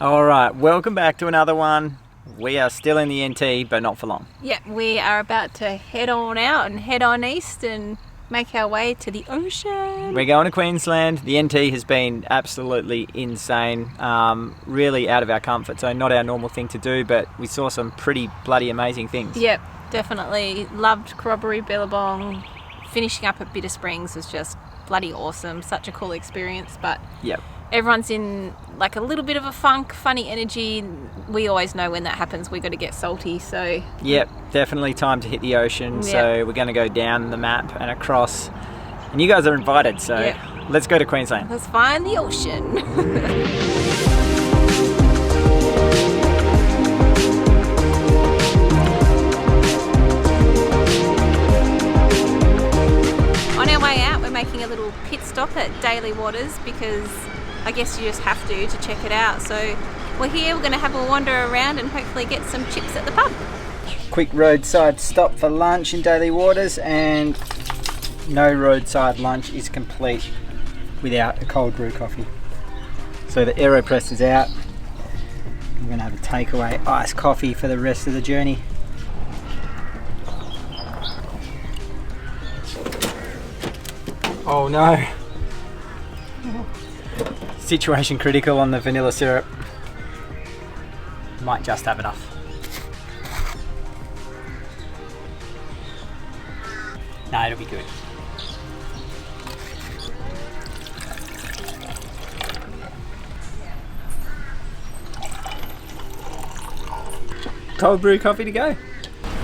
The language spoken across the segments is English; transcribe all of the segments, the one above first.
All right, welcome back to another one. We are still in the NT, but not for long. Yep, we are about to head on out and head on east and make our way to the ocean. We're going to Queensland. The NT has been absolutely insane. Really out of our comfort zone. Not our normal thing to do, but we saw some pretty bloody amazing things. Yep, definitely. Loved Corroboree, Billabong. Finishing up at Bitter Springs was just bloody awesome. Such a cool experience, but Yep. everyone's in like a little bit of a funk, funny energy. We always know when that happens, we've got to get salty, so... Yep, definitely time to hit the ocean. Yep. So we're going to go down the map and across. And you guys are invited, so Yep. let's go to Queensland. Let's find the ocean. On our way out, we're making a little pit stop at Daly Waters because I guess you just have to check it out. So we're here, we're going to have a wander around and hopefully get some chips at the pub. Quick roadside stop for lunch in Daly Waters, and no roadside lunch is complete without a cold brew coffee. So the AeroPress is out. I'm going to have a takeaway iced coffee for the rest of the journey. Oh no! Situation critical on the vanilla syrup. Might just have enough. No, it'll be good. Cold brew coffee to go.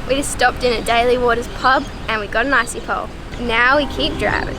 We just stopped in at Daly Waters pub and we got an icy pole. Now we keep driving.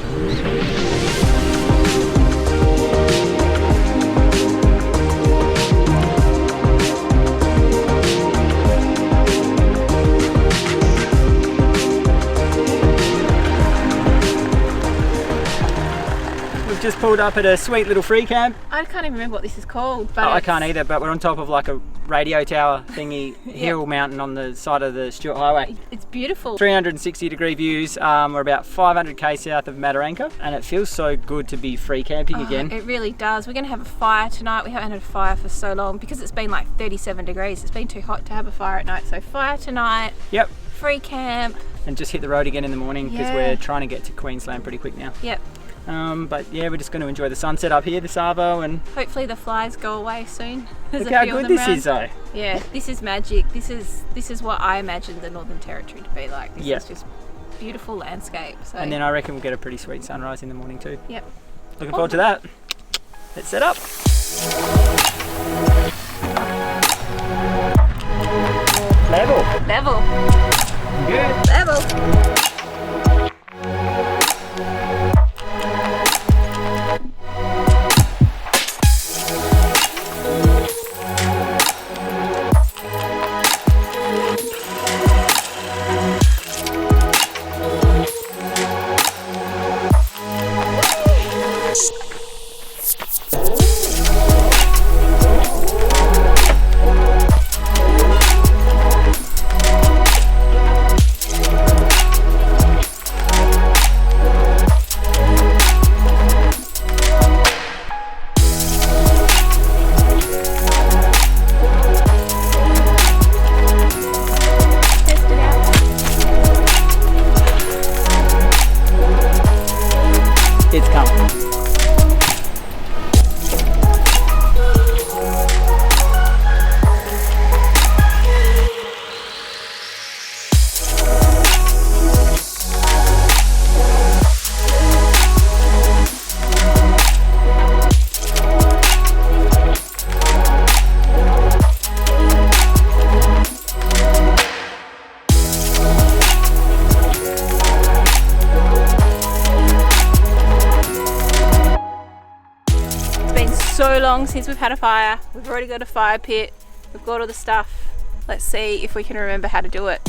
We've just pulled up at a sweet little free camp. I can't even remember what this is called. But I can't either, but we're on top of like a radio tower thingy, hill mountain on the side of the Stewart Highway. It's beautiful. 360 degree views. We're about 500k south of Mataranka, and it feels so good to be free camping again. It really does. We're going to have a fire tonight. We haven't had a fire for so long because it's been like 37 degrees. It's been too hot to have a fire at night. So fire tonight. Yep. Free camp. And just hit the road again in the morning because Yeah. we're trying to get to Queensland pretty quick now. Yep. But yeah, we're just going to enjoy the sunset up here, this Arvo, and Hopefully the flies go away soon. There's look a how few of good them this around. is though. Yeah, this is magic. This is what I imagined the Northern Territory to be like. This Yep. is just beautiful landscape. So And then I reckon we'll get a pretty sweet sunrise in the morning too. yep. Looking forward to that. Let's set up. Level. Good. Level. It's coming. So long since we've had a fire. We've already got a fire pit. We've got all the stuff. Let's see if we can remember how to do it.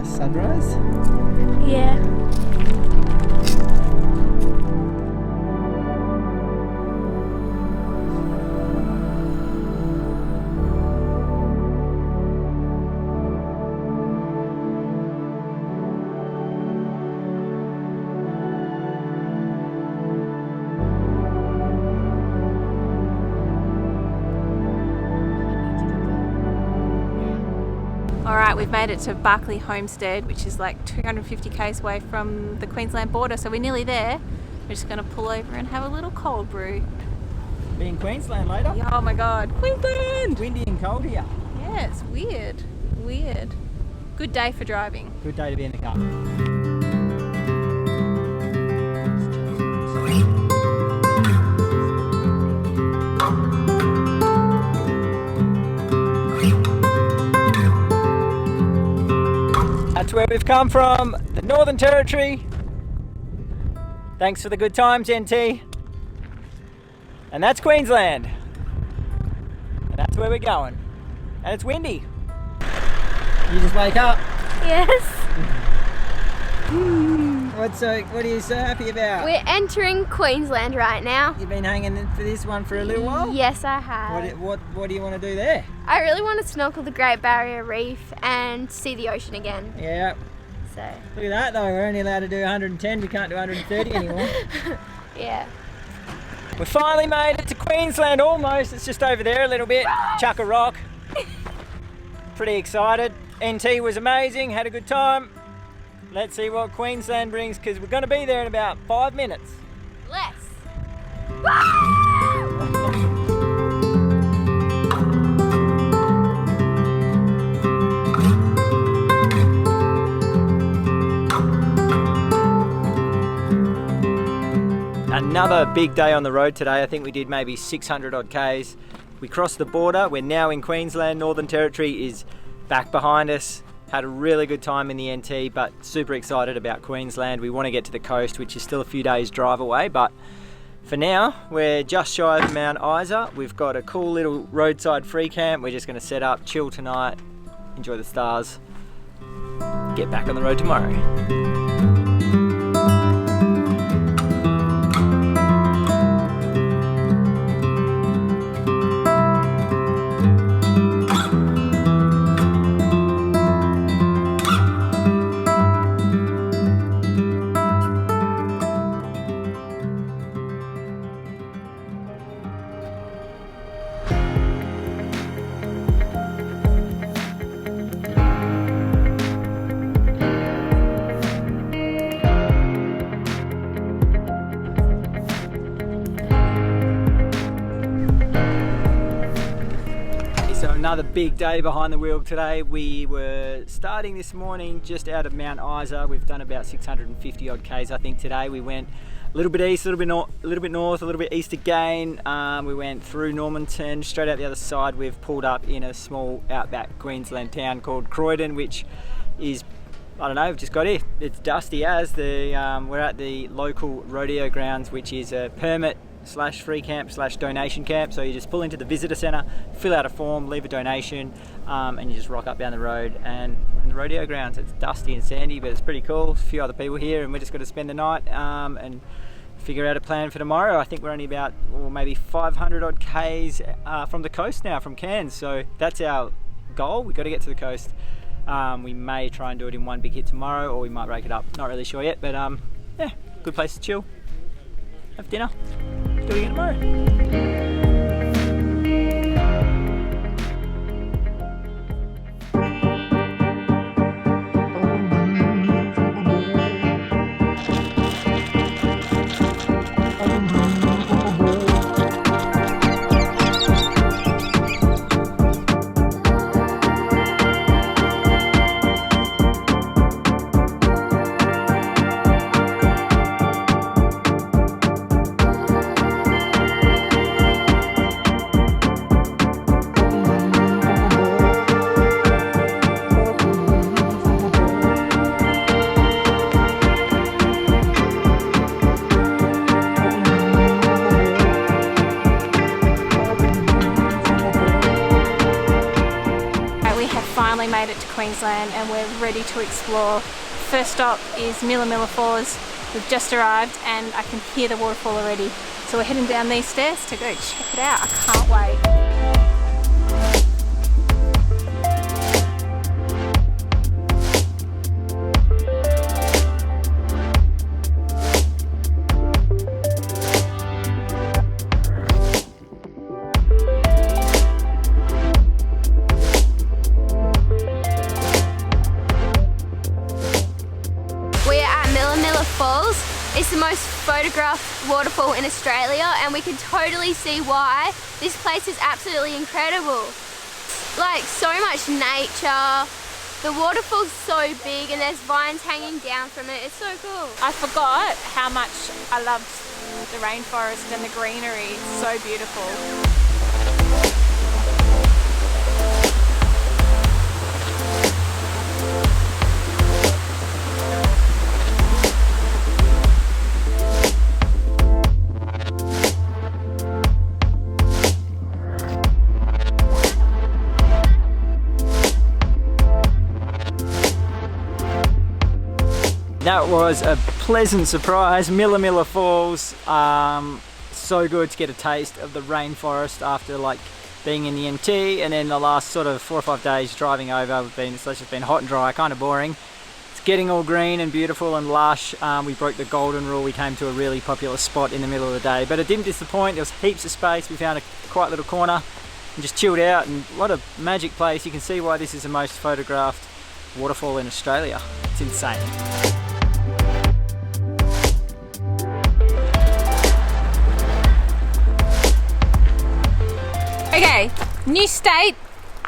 nice sunrise. Yeah. Alright, we've made it to Barkly Homestead, which is like 250 k's away from the Queensland border, so we're nearly there. We're just going to pull over and have a little cold brew. Be in Queensland later. Oh my god, Queensland! Windy and cold here. Yeah, it's weird. Weird. Good day for driving. Good day to be in the car. That's where we've come from, the Northern Territory. Thanks for the good times, NT. And that's Queensland. And that's where we're going. And it's windy. You just wake up. Yes. What are you so happy about? We're entering Queensland right now. You've been hanging in for this one for a little while? Yes, I have. What do you want to do there? I really want to snorkel the Great Barrier Reef and see the ocean again. Yeah. So. Look at that though, we're only allowed to do 110, we can't do 130 anymore. Yeah. We finally made it to Queensland almost, it's just over there a little bit. Chuck a rock. Pretty excited. NT was amazing, had a good time. Let's see what Queensland brings because we're going to be there in about 5 minutes. Less. Another big day on the road today. I think we did maybe 600 odd Ks. We crossed the border. We're now in Queensland. Northern Territory is back behind us. Had a really good time in the NT, but super excited about Queensland. We want to get to the coast, which is still a few days drive away, but for now, we're just shy of Mount Isa. We've got a cool little roadside free camp. We're just going to set up, chill tonight, enjoy the stars, get back on the road tomorrow. Another big day behind the wheel today. We were starting this morning just out of Mount Isa. We've done about 650 odd Ks I think today. We went a little bit east, a little bit north, a little bit east again. We went through Normanton, straight out the other side. We've pulled up in a small outback Queensland town called Croydon, which is, I don't know, we've just got here. It's dusty as we're at the local rodeo grounds, which is a permit / free camp / donation camp. So you just pull into the visitor centre, fill out a form, leave a donation, and you just rock up down the road and we're in the rodeo grounds. It's dusty and sandy, but it's pretty cool. A few other people here and we're just going to spend the night and figure out a plan for tomorrow. I think we're only about maybe 500 odd Ks from the coast now, from Cairns. So that's our goal. We've got to get to the coast. We may try and do it in one big hit tomorrow, or we might break it up. Not really sure yet, but yeah, good place to chill, have dinner. Do it again tomorrow. made it to Queensland and we're ready to explore. First stop is Millaa Millaa Falls. We've just arrived and I can hear the waterfall already. So we're heading down these stairs to go check it out. I can't wait. Falls. It's the most photographed waterfall in Australia and we can totally see why. This place is absolutely incredible. Like so much nature. The waterfall's so big and there's vines hanging down from it. It's so cool. I forgot how much I loved the rainforest and the greenery. It's so beautiful. That was a pleasant surprise. Millaa Millaa Falls, so good to get a taste of the rainforest after like being in the NT, and then the last sort of 4 or 5 days driving over, it's just been hot and dry, kind of boring. It's getting all green and beautiful and lush. We broke the golden rule, we came to a really popular spot in the middle of the day, but it didn't disappoint. There was heaps of space, we found a quiet little corner and just chilled out, and what a magic place. You can see why this is the most photographed waterfall in Australia. It's insane. Okay, new state,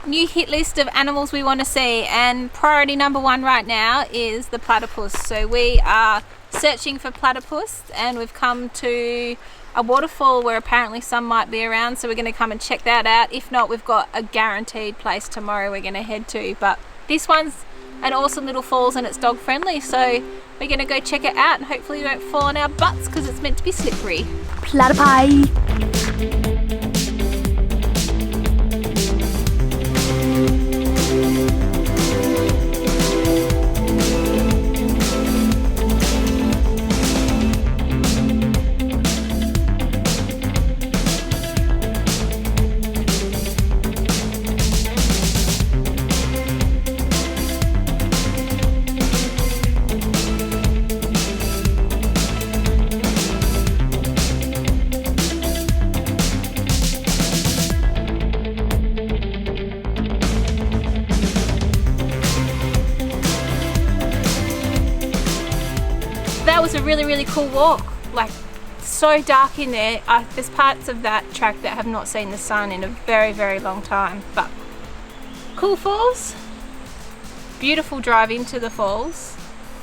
new hit list of animals we want to see, and priority number 1 right now is the platypus. So we are searching for platypus and we've come to a waterfall where apparently some might be around, so we're going to come and check that out. If not, we've got a guaranteed place tomorrow we're going to head to, but this one's an awesome little falls and it's dog friendly, so we're going to go check it out and hopefully we don't fall on our butts because it's meant to be slippery. Platypi! That was a really cool walk, like so dark in there. There's parts of that track that have not seen the sun in a very long time, but cool falls, beautiful drive into the falls.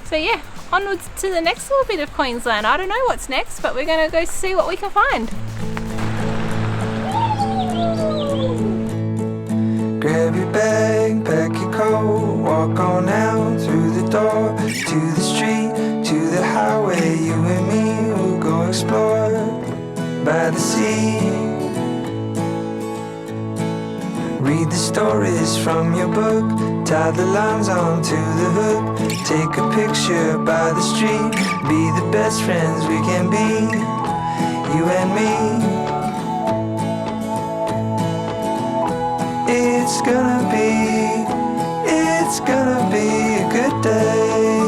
So yeah, onwards to the next little bit of Queensland. I don't know what's next, but we're gonna go see what we can find. Grab your bag, pack your coat, walk on out through the door, to the street, to the highway. You and me will go explore by the sea. Read the stories from your book, tie the lines onto the hook, take a picture by the street, be the best friends we can be, you and me. It's gonna be a good day.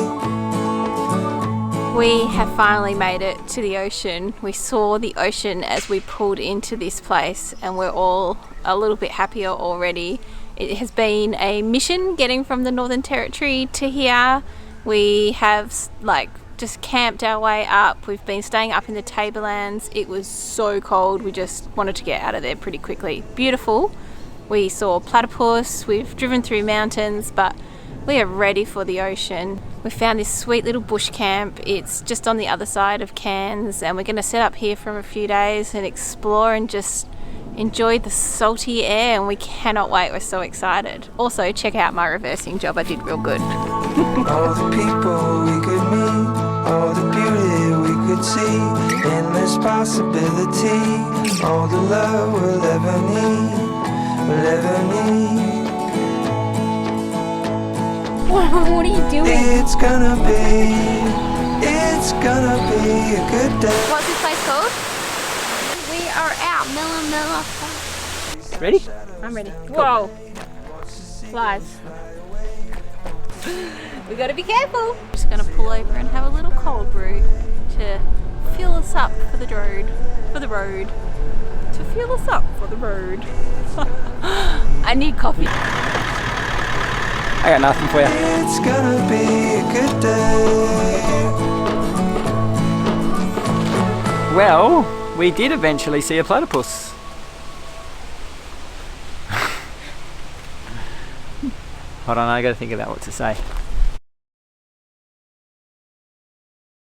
We have finally made it to the ocean. We saw the ocean as we pulled into this place and we're all a little bit happier already. It has been a mission getting from the Northern Territory to here. We have just camped our way up. We've been staying up in the Tablelands. It was so cold, we just wanted to get out of there pretty quickly. Beautiful. We saw platypus, we've driven through mountains, but we are ready for the ocean. We found this sweet little bush camp. It's just on the other side of Cairns, and we're going to set up here for a few days and explore and just enjoy the salty air, and we cannot wait. We're so excited. Also, check out my reversing job. I did real good. All the people we could meet, all the beauty we could see, endless possibility, all the love we'll ever need, we'll ever need. What are you doing? It's gonna be a good day. What's this place called? We are at Millaa Millaa Falls. Ready? I'm ready. Whoa! Flies. We gotta be careful. Just gonna pull over and have a little cold brew to fuel us up for the road. To fuel us up for the road. I need coffee. I got nothing for you. It's gonna be a good day. Well, we did eventually see a platypus. Hold on, I gotta think about what to say.